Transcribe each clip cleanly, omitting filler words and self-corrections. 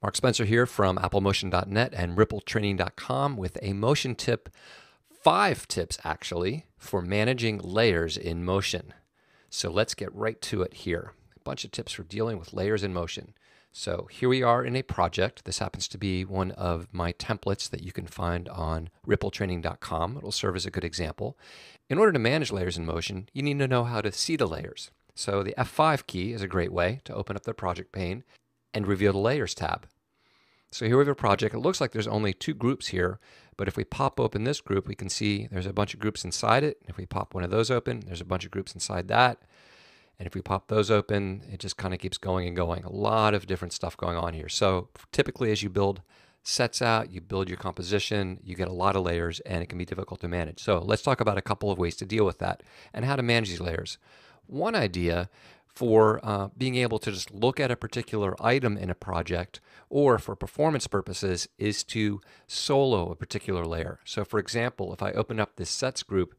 Mark Spencer here from applemotion.net and rippletraining.com with a motion tip, 5 tips actually, for managing layers in motion. So let's get right to it here. A bunch of tips for dealing with layers in motion. So here we are in a project. This happens to be one of my templates that you can find on rippletraining.com. It'll serve as a good example. In order to manage layers in motion, you need to know how to see the layers. So the F5 key is a great way to open up the project pane and reveal the Layers tab. So here we have a project. It looks like there's only 2 groups here, but if we pop open this group, we can see there's a bunch of groups inside it. If we pop one of those open, there's a bunch of groups inside that. And if we pop those open, it just kind of keeps going and going. A lot of different stuff going on here. So typically as you build sets out, you build your composition, you get a lot of layers and it can be difficult to manage. So let's talk about a couple of ways to deal with that and how to manage these layers. One idea for being able to just look at a particular item in a project or for performance purposes is to solo a particular layer. So for example, if I open up this sets group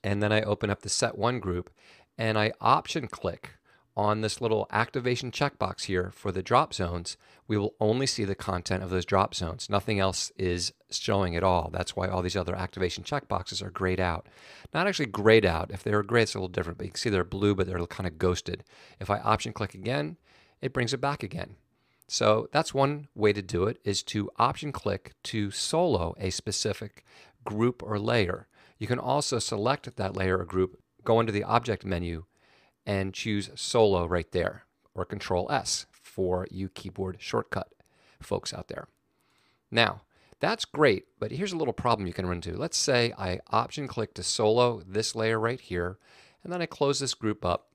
and then I open up the set 1 group and I option click on this little activation checkbox here for the drop zones, we will only see the content of those drop zones. Nothing else is showing at all. That's why all these other activation checkboxes are grayed out. Not actually grayed out. If they were gray, it's a little different, but you can see they're blue, but they're kind of ghosted. If I option click again, it brings it back again. So that's one way to do it, is to option click to solo a specific group or layer. You can also select that layer or group, go into the object menu, and choose solo right there, or Control S for you keyboard shortcut folks out there. Now, that's great, but here's a little problem you can run into. Let's say I option click to solo this layer right here, and then I close this group up.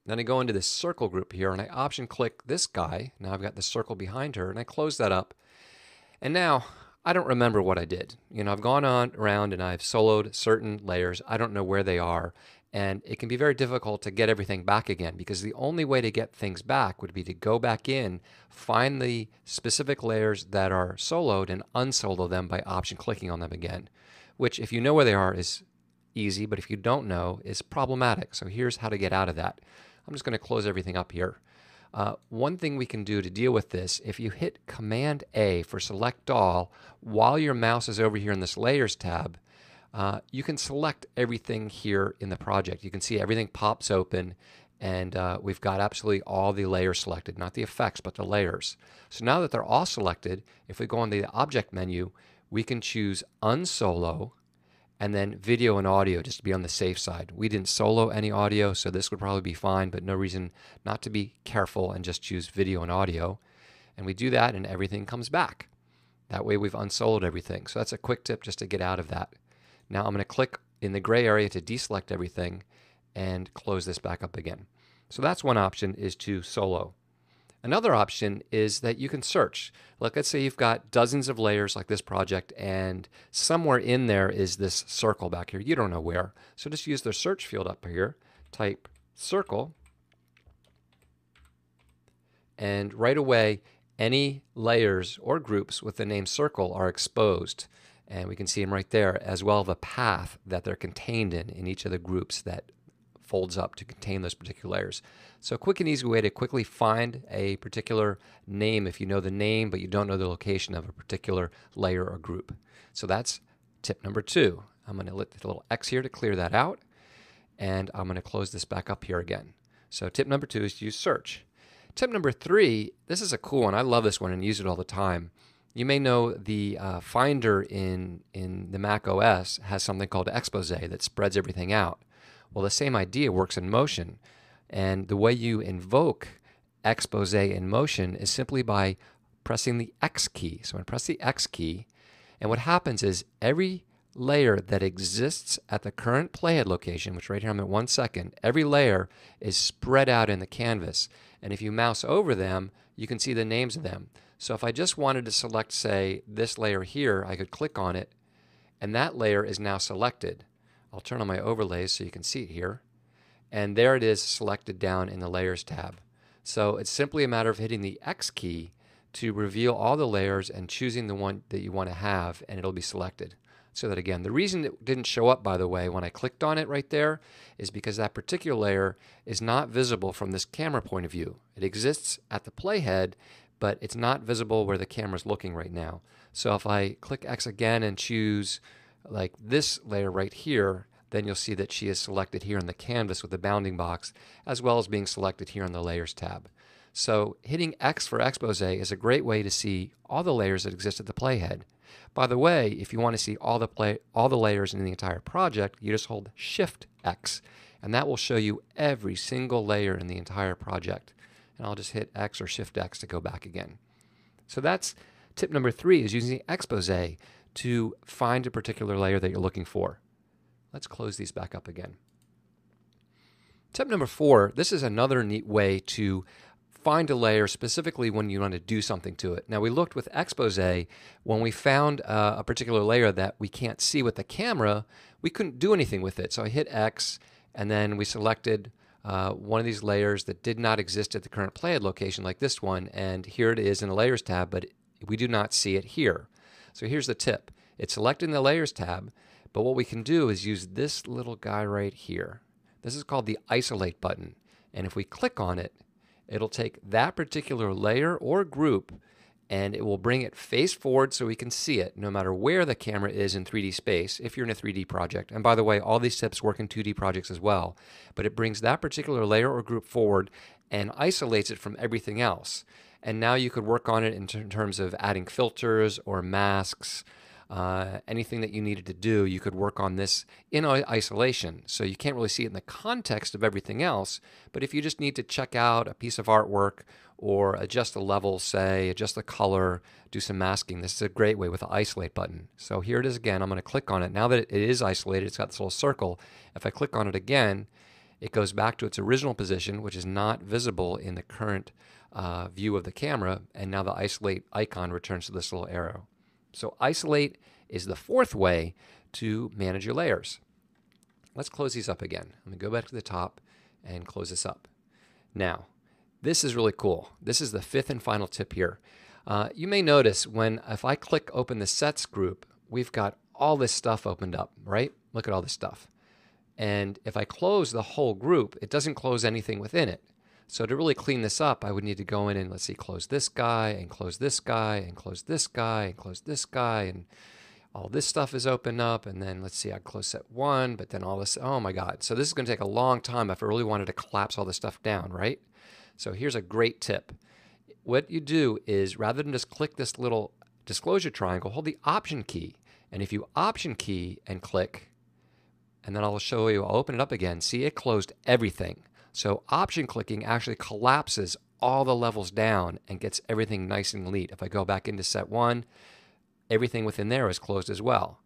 Then I go into this circle group here, and I option click this guy. Now I've got the circle behind her, and I close that up. And now I don't remember what I did. I've gone on around and I've soloed certain layers. I don't know where they are. And it can be very difficult to get everything back again, because the only way to get things back would be to go back in, find the specific layers that are soloed and unsolo them by option clicking on them again, which if you know where they are is easy, but if you don't know is problematic. So here's how to get out of that. I'm just going to close everything up here. One thing we can do to deal with this, if you hit Command A for select all while your mouse is over here in this Layers tab, you can select everything here in the project. You can see everything pops open, and we've got absolutely all the layers selected, not the effects, but the layers. So now that they're all selected, if we go into the object menu, we can choose unsolo and then video and audio, just to be on the safe side. We didn't solo any audio, so this would probably be fine, but no reason not to be careful and just choose video and audio. And we do that and everything comes back. That way we've unsoloed everything. So that's a quick tip just to get out of that. Now I'm going to click in the gray area to deselect everything and close this back up again. So that's one option, is to solo. Another option is that you can search. Let's say you've got dozens of layers like this project, and somewhere in there is this circle back here. You don't know where. So just use the search field up here, type circle, and right away any layers or groups with the name circle are exposed. And we can see them right there, as well as the path that they're contained in each of the groups that folds up to contain those particular layers. So a quick and easy way to quickly find a particular name if you know the name but you don't know the location of a particular layer or group. So that's tip number 2. I'm going to hit the little X here to clear that out, and I'm going to close this back up here again. So tip number 2 is to use search. Tip number 3, this is a cool one. I love this one and use it all the time. You may know the Finder in the Mac OS has something called Expose that spreads everything out. Well, the same idea works in motion. And the way you invoke Expose in motion is simply by pressing the X key. So I'm going to press the X key, and what happens is every layer that exists at the current playhead location, which right here I'm at 1 second, every layer is spread out in the canvas. And if you mouse over them, you can see the names of them. So if I just wanted to select, say, this layer here, I could click on it, and that layer is now selected. I'll turn on my overlays so you can see it here. And there it is selected down in the Layers tab. So it's simply a matter of hitting the X key to reveal all the layers and choosing the one that you want to have, and it'll be selected. So that again, the reason it didn't show up, by the way, when I clicked on it right there is because that particular layer is not visible from this camera point of view. It exists at the playhead, but it's not visible where the camera's looking right now. So if I click X again and choose like this layer right here, then you'll see that she is selected here in the canvas with the bounding box, as well as being selected here in the Layers tab. So hitting X for Expose is a great way to see all the layers that exist at the playhead. By the way, if you want to see all the layers in the entire project, you just hold Shift X, and that will show you every single layer in the entire project. And I'll just hit X or Shift X to go back again. So that's tip number 3, is using Expose to find a particular layer that you're looking for. Let's close these back up again. Tip number 4, this is another neat way to find a layer specifically when you want to do something to it. Now, we looked with Expose when we found a particular layer that we can't see with the camera, we couldn't do anything with it. So I hit X, and then we selected one of these layers that did not exist at the current playhead location, like this one, and here it is in the Layers tab, but we do not see it here. So here's the tip. It's selected in the Layers tab, but what we can do is use this little guy right here. This is called the Isolate button, and if we click on it, it'll take that particular layer or group and it will bring it face forward so we can see it no matter where the camera is in 3D space if you're in a 3D project. And by the way, all these tips work in 2D projects as well. But it brings that particular layer or group forward and isolates it from everything else. And now you could work on it in terms of adding filters or masks. Anything that you needed to do, you could work on this in isolation. So you can't really see it in the context of everything else, but if you just need to check out a piece of artwork or adjust the level, say, adjust the color, do some masking, this is a great way with the Isolate button. So here it is again. I'm going to click on it. Now that it is isolated, it's got this little circle. If I click on it again, it goes back to its original position, which is not visible in the current view of the camera, and now the Isolate icon returns to this little arrow. So Isolate is the 4th way to manage your layers. Let's close these up again. I'm going to go back to the top and close this up. Now, this is really cool. This is the 5th and final tip here. You may notice if I click open the sets group, we've got all this stuff opened up, right? Look at all this stuff. And if I close the whole group, it doesn't close anything within it. So to really clean this up, I would need to go in and, let's see, close this guy, and close this guy, and close this guy, and close this guy, and all this stuff is open up, and then, let's see, I close set 1, but then all this, oh my God. So this is going to take a long time if I really wanted to collapse all this stuff down, right? So here's a great tip. What you do is, rather than just click this little disclosure triangle, hold the Option key, and if you Option key and click, and then I'll show you, I'll open it up again, see, it closed everything. So Option clicking actually collapses all the levels down and gets everything nice and neat. If I go back into set 1, everything within there is closed as well.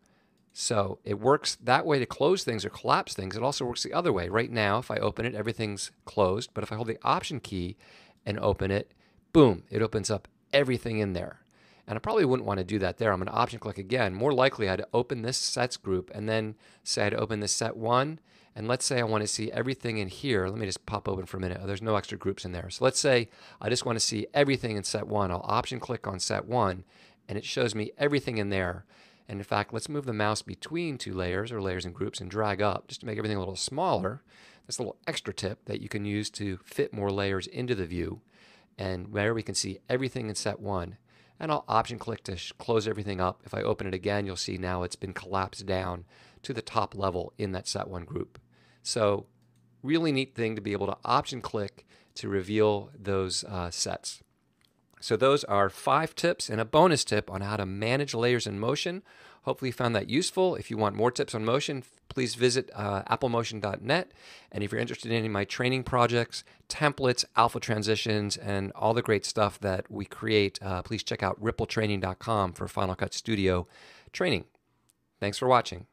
So it works that way to close things or collapse things. It also works the other way. Right now, if I open it, everything's closed. But if I hold the Option key and open it, boom, it opens up everything in there. And I probably wouldn't want to do that there. I'm going to Option click again. More likely, I'd open this sets group and then say I'd open this set 1. And let's say I want to see everything in here. Let me just pop open for a minute. Oh, there's no extra groups in there. So let's say I just want to see everything in set 1. I'll Option click on set 1, and it shows me everything in there. And in fact, let's move the mouse between 2 layers or layers and groups and drag up just to make everything a little smaller. That's a little extra tip that you can use to fit more layers into the view. And where we can see everything in set 1. And I'll Option click to close everything up. If I open it again, you'll see now it's been collapsed down to the top level in that set 1 group. So really neat thing to be able to Option click to reveal those sets. So those are 5 tips and a bonus tip on how to manage layers in Motion. Hopefully you found that useful. If you want more tips on Motion, please visit applemotion.net. And if you're interested in any of my training projects, templates, alpha transitions, and all the great stuff that we create, please check out rippletraining.com for Final Cut Studio training. Thanks for watching.